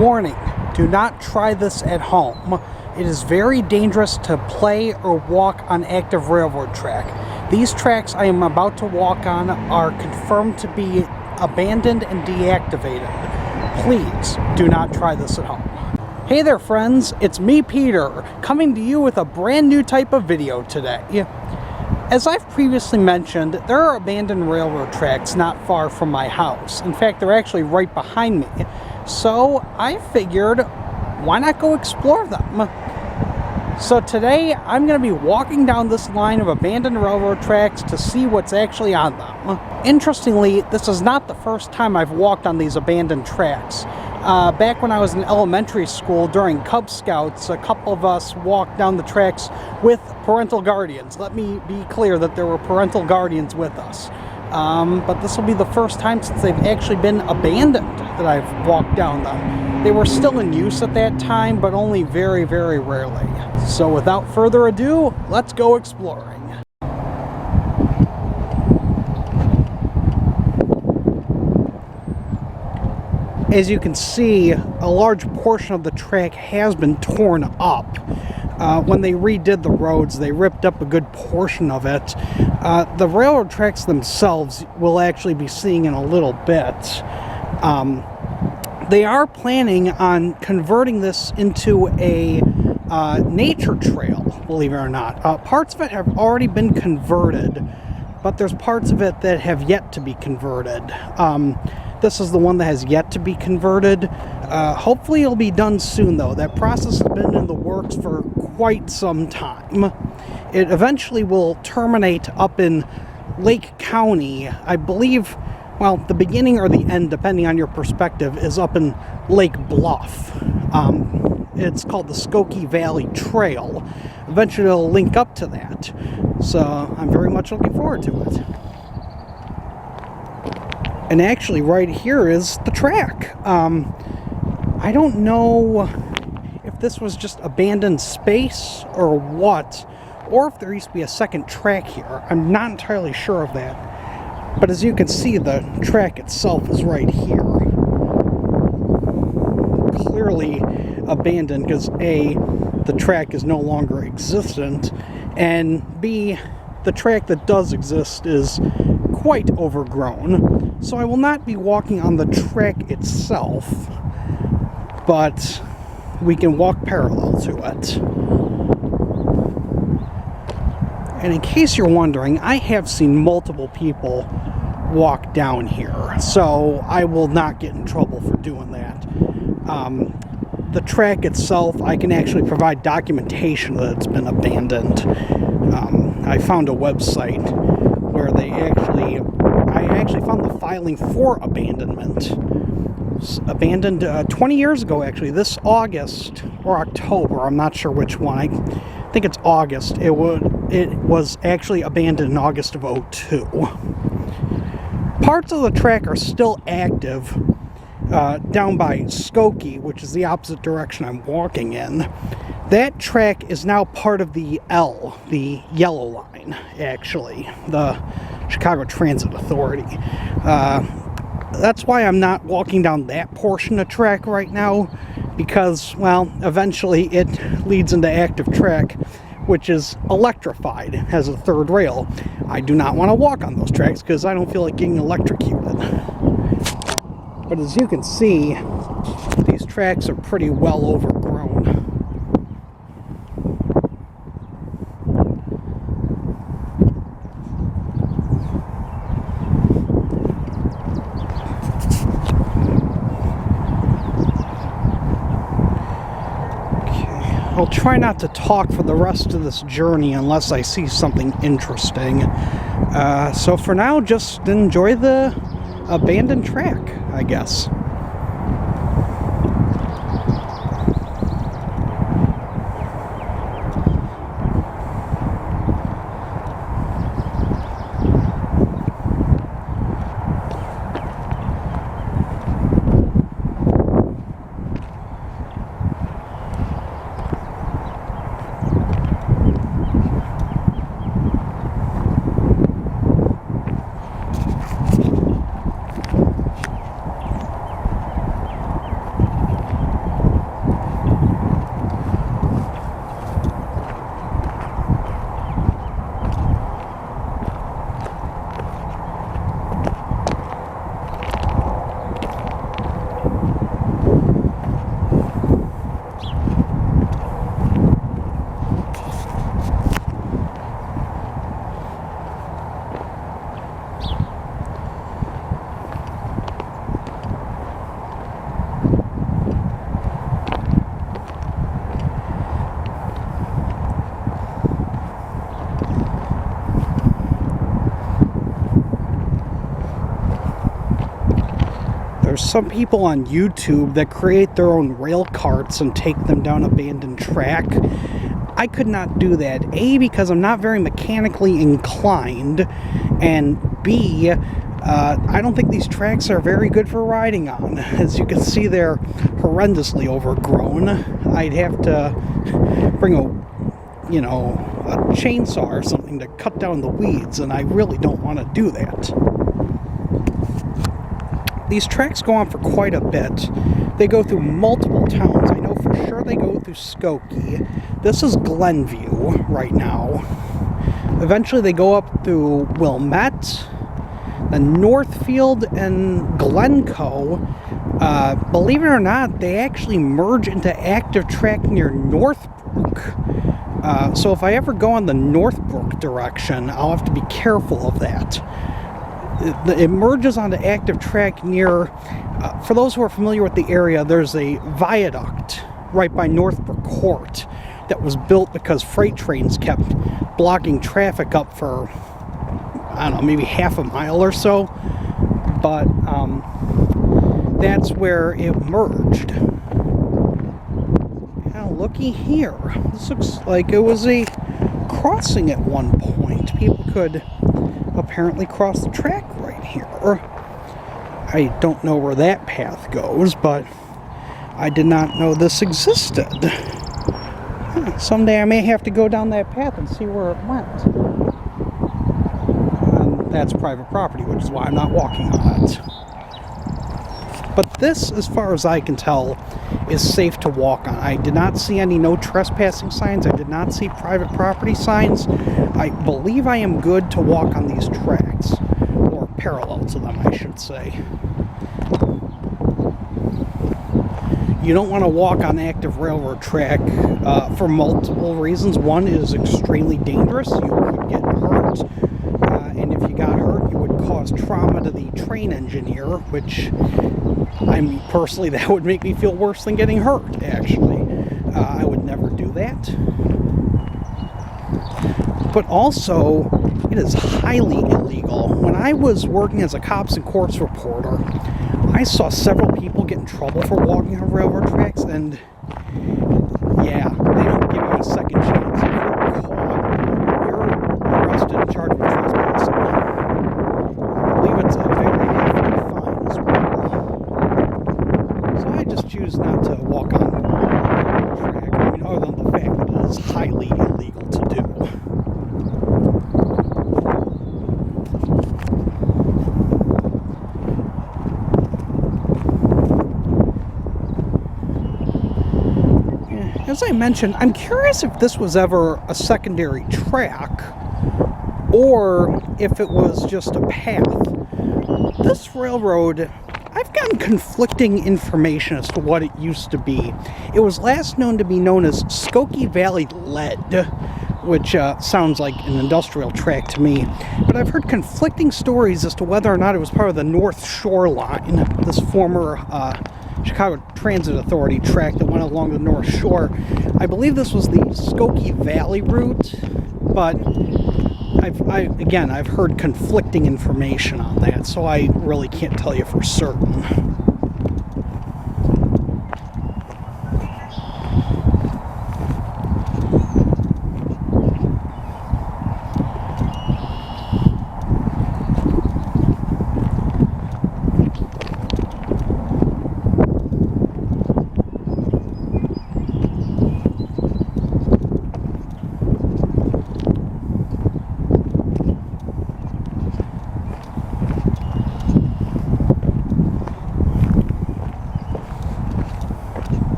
Warning, do not try this at home. It is very dangerous to play or walk on active railroad track. These tracks I am about to walk on are confirmed to be abandoned and deactivated. Please do not try this at home. Hey there friends, it's me Peter, coming to you with a brand new type of video today. As I've previously mentioned, there are abandoned railroad tracks not far from my house. In fact, they're actually right behind me. So I figured, why not go explore them? So today, I'm going to be walking down this line of abandoned railroad tracks to see what's actually on them. Interestingly, this is not the first time I've walked on these abandoned tracks. Back when I was in elementary school during Cub Scouts, a couple of us walked down the tracks with parental guardians. Let me be clear that there were parental guardians with us. But this will be the first time since they've actually been abandoned that I've walked down them. They were still in use at that time, but only very, very rarely. So without further ado, let's go exploring. As you can see, a large portion of the track has been torn up. When they redid the roads, they ripped up a good portion of it. The railroad tracks themselves we'll actually be seeing in a little bit. They are planning on converting this into a nature trail, believe it or not. Parts of it have already been converted, but there's parts of it that have yet to be converted. This is the one that has yet to be converted. Hopefully it'll be done soon though. That process has been in the works for quite some time. It eventually will terminate up in Lake County. I believe, well, the beginning or the end, depending on your perspective, is up in Lake Bluff. It's called the Skokie Valley Trail. Eventually it'll link up to that. So I'm very much looking forward to it. And actually right here is the track. I don't know if this was just abandoned space or what, or if there used to be a second track here. I'm not entirely sure of that. But as you can see, the track itself is right here. Clearly abandoned because A, the track is no longer existent, and B, the track that does exist is quite overgrown. So I will not be walking on the track itself, but we can walk parallel to it. And in case you're wondering, I have seen multiple people walk down here, so I will not get in trouble for doing that. The track itself, I can actually provide documentation that it's been abandoned. I found a website where I actually found the filing for abandonment. It was abandoned 20 years ago, actually. This August or October, I'm not sure which one. I think it's August. It was actually abandoned in August of '02. Parts of the track are still active down by Skokie, which is the opposite direction I'm walking in. That track is now part of the L, the yellow line, actually, the Chicago Transit Authority. That's why I'm not walking down that portion of track right now, because, well, eventually it leads into active track, which is electrified, has a third rail. I do not want to walk on those tracks because I don't feel like getting electrocuted. But as you can see, these tracks are pretty well overgrown. I'll try not to talk for the rest of this journey unless I see something interesting. So for now, just enjoy the abandoned track, I guess. some people on YouTube that create their own rail carts and take them down abandoned track. I could not do that. A, because I'm not very mechanically inclined, and B, I don't think these tracks are very good for riding on. As you can see, they're horrendously overgrown. I'd have to bring a chainsaw or something to cut down the weeds, and I really don't want to do that. These tracks go on for quite a bit. They go through multiple towns. I know for sure they go through Skokie. This is Glenview right now. Eventually they go up through Wilmette, then Northfield, and Glencoe. Believe it or not, they actually merge into active track near Northbrook. So if I ever go on the Northbrook direction, I'll have to be careful of that. It merges onto active track near, for those who are familiar with the area, there's a viaduct right by Northbrook Court that was built because freight trains kept blocking traffic up for, I don't know, maybe half a mile or so. But that's where it merged. Now looky here. This looks like it was a crossing at one point. People could apparently cross the track right here. I don't know where that path goes, but I did not know this existed. Someday I may have to go down that path and see where it went. That's private property, which is why I'm not walking on it. But this, as far as I can tell, is safe to walk on. I did not see any no trespassing signs. I did not see private property signs. I believe I am good to walk on these tracks, or parallel to them, I should say. You don't want to walk on active railroad track for multiple reasons. One, it is extremely dangerous. You could get hurt, and if you got hurt, you would cause trauma to the train engineer, which, I mean, personally, that would make me feel worse than getting hurt, actually. I would never do that. But also, it is highly illegal. When I was working as a cops and courts reporter, I saw several people get in trouble for walking on railroad tracks, and yeah, they don't give you a second chance. If you're caught, you're arrested and charged with trespassing. I believe it's a very hefty fine as well. So I just choose not to walk on the track. I mean, other than the fact that it is highly illegal to do. As I mentioned, I'm curious if this was ever a secondary track or if it was just a path. This railroad, I've gotten conflicting information as to what it used to be. It was last known to be known as Skokie Valley Lead, which sounds like an industrial track to me. But I've heard conflicting stories as to whether or not it was part of the North Shore Line, this former Chicago Transit Authority track that went along the North Shore. I believe this was the Skokie Valley route, but I've heard conflicting information on that, so I really can't tell you for certain.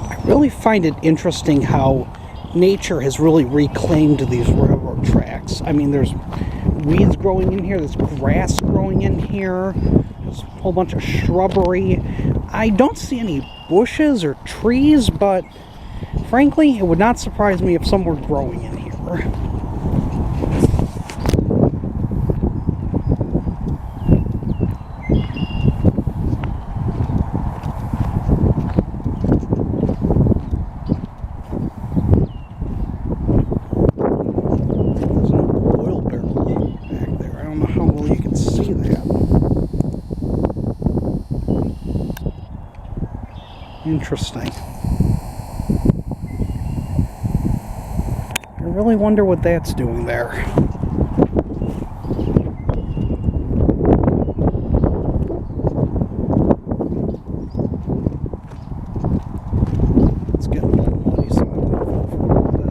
I really find it interesting how nature has really reclaimed these railroad tracks. I mean, there's weeds growing in here, there's grass growing in here, there's a whole bunch of shrubbery. I don't see any bushes or trees, but frankly, it would not surprise me if some were growing in here. Interesting. I really wonder what that's doing there. It's getting a little muddy, so I'm going to go for a little bit.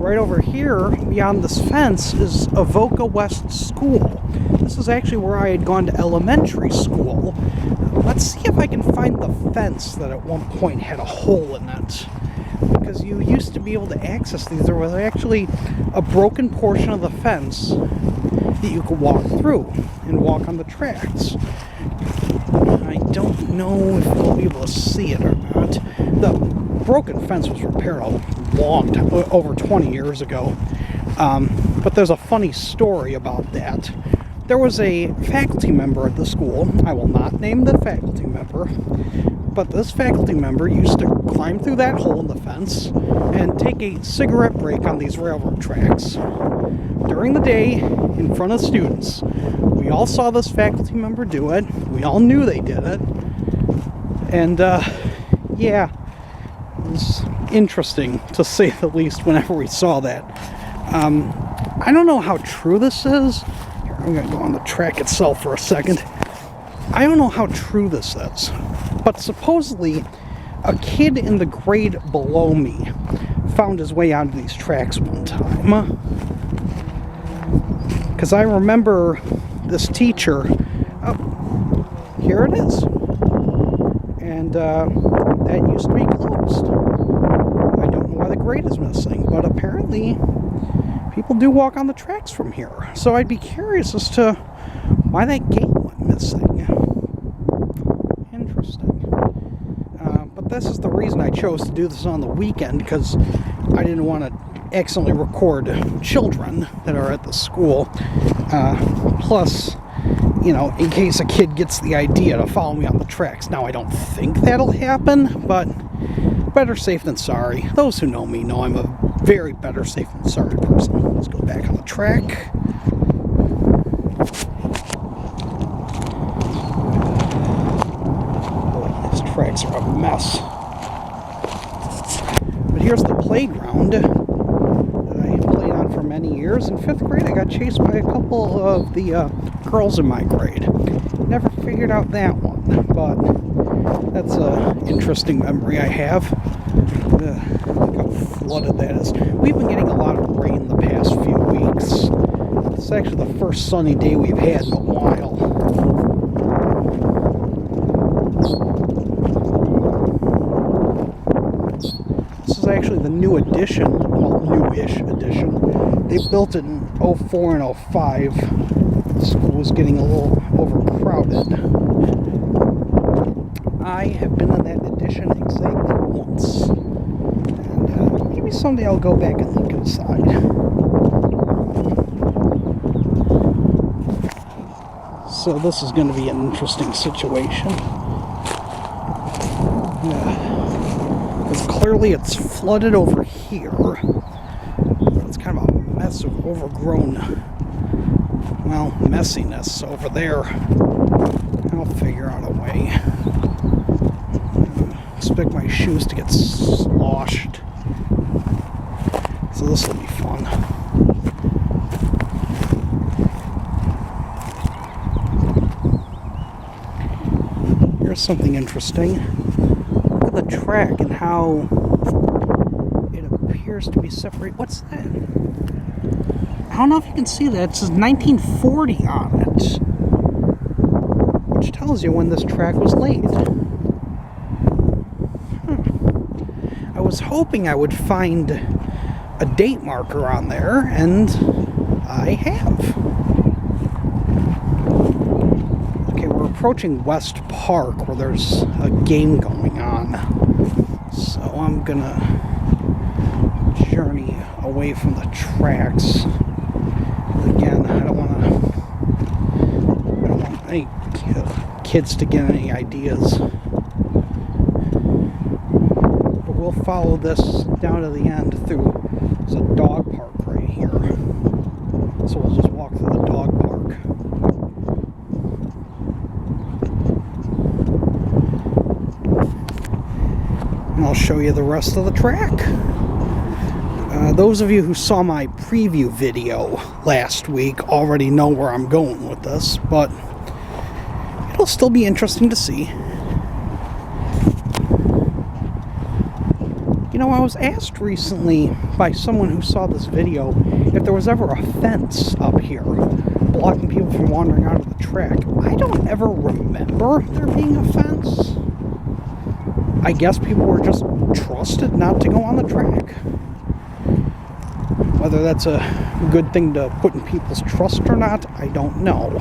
Right over here, beyond this fence, is Avoca West School. This is actually where I had gone to elementary school. Let's see if I can find the fence that at one point had a hole in it. Because you used to be able to access these. There was actually a broken portion of the fence that you could walk through and walk on the tracks. I don't know if you'll be able to see it or not. The broken fence was repaired a long time, over 20 years ago. But there's a funny story about that. There was a faculty member at the school. I will not name the faculty member, but this faculty member used to climb through that hole in the fence and take a cigarette break on these railroad tracks. During the day, in front of students, we all saw this faculty member do it. We all knew they did it. And, yeah, it was interesting, to say the least, whenever we saw that. I don't know how true this is. Here, I'm going to go on the track itself for a second. I don't know how true this is, but supposedly a kid in the grade below me found his way onto these tracks one time. Because I remember this teacher, oh, here it is. And that used to be closed. I don't know why the grade is missing, but apparently people do walk on the tracks from here. So I'd be curious as to why that gate went missing. Interesting. But this is the reason I chose to do this on the weekend, because I didn't want to accidentally record children that are at the school. Plus, you know, in case a kid gets the idea to follow me on the tracks. Now, I don't think that'll happen, but better safe than sorry. Those who know me know I'm a very better safe than sorry person. Let's go back on the track. Boy, these tracks are a mess. But here's the playground that I played on for many years. In 5th grade, I got chased by a couple of the girls in my grade. Never figured out that one, but that's an interesting memory I have. Look how flooded that is. We've been getting a lot of rain the past few weeks. It's actually the first sunny day we've had in a while. This is actually the new addition, well, newish addition. They built it in 04 and 05. The school was getting a little overcrowded. I have been in that addition exactly once. And maybe someday I'll go back and look inside. So this is going to be an interesting situation. Because clearly it's flooded over here. But it's kind of a mess of overgrown, well, messiness over there. I'll figure out a way. Expect my shoes to get sloshed. So this will be fun. Here's something interesting. Look at the track and how it appears to be separate. What's that? I don't know if you can see that. It says 1940 on it, which tells you when this track was laid. I was hoping I would find a date marker on there, and I have. Okay, we're approaching West Park where there's a game going on. So I'm gonna journey away from the tracks. Again, I don't want any kids to get any ideas. But we'll follow this down to the end through. There's a dog park right here. So we'll just walk through the dog park. And I'll show you the rest of the track. Those of you who saw my preview video last week already know where I'm going with this, but it'll still be interesting to see. You know, I was asked recently by someone who saw this video if there was ever a fence up here blocking people from wandering out of the track. I don't ever remember there being a fence. I guess people were just trusted not to go on the track. Whether that's a good thing to put in people's trust or not, I don't know.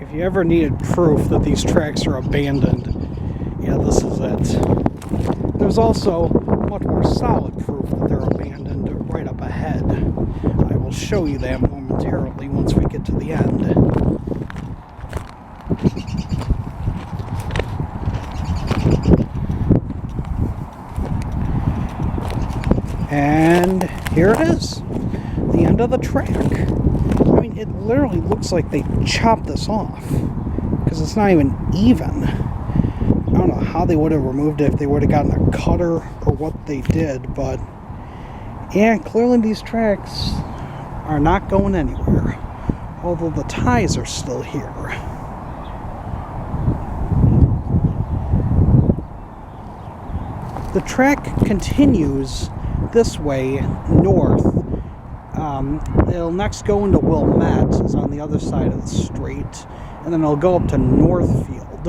If you ever needed proof that these tracks are abandoned, yeah, this is it. There's also much more solid proof that they're abandoned right up ahead. I will show you that momentarily once we get to the end. And here it is, the end of the track. I mean, it literally looks like they chopped this off, because it's not even even. I don't know how they would have removed it, if they would have gotten a cutter or what they did, but yeah, clearly these tracks are not going anywhere, although the ties are still here. The track continues this way north. It'll next go into Wilmette, is on the other side of the street, and then it'll go up to Northfield.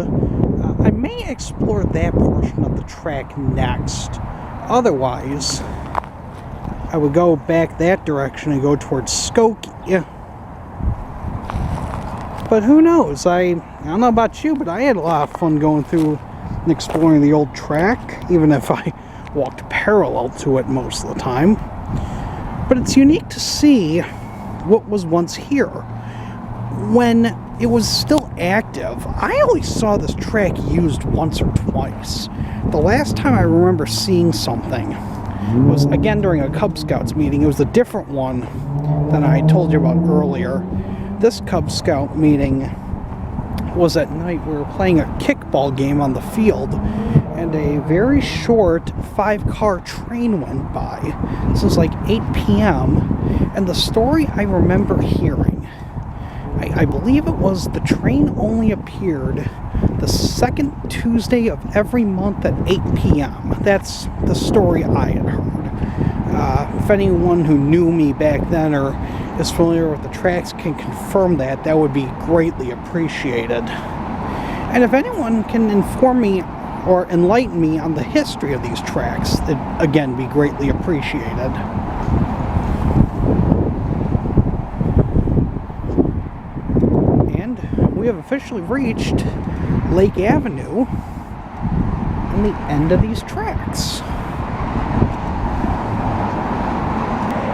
I may explore that portion of the track next. Otherwise, I would go back that direction and go towards Skokie. But who knows? I don't know about you, but I had a lot of fun going through and exploring the old track, even if I walked parallel to it most of the time. But it's unique to see what was once here. When it was still active, I only saw this track used once or twice. The last time I remember seeing something was, again, during a Cub Scouts meeting. It was a different one than I told you about earlier. This Cub Scout meeting was at night. We were playing a kickball game on the field, and a very short 5-car train went by. This was like 8 p.m., and the story I remember hearing, I believe it was the train only appeared the second Tuesday of every month at 8 p.m. That's the story I had heard. If anyone who knew me back then or is familiar with the tracks can confirm that, that would be greatly appreciated. And if anyone can inform me or enlighten me on the history of these tracks, it'd again be greatly appreciated. And we have officially reached Lake Avenue and the end of these tracks.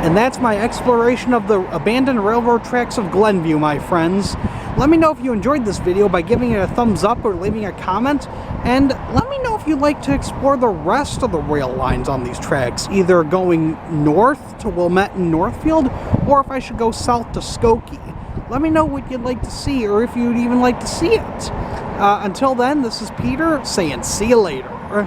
And that's my exploration of the abandoned railroad tracks of Glenview, my friends. Let me know if you enjoyed this video by giving it a thumbs up or leaving a comment. And let me know if you'd like to explore the rest of the rail lines on these tracks, either going north to Wilmette and Northfield, or if I should go south to Skokie. Let me know what you'd like to see, or if you'd even like to see it. Until then, this is Peter saying see you later.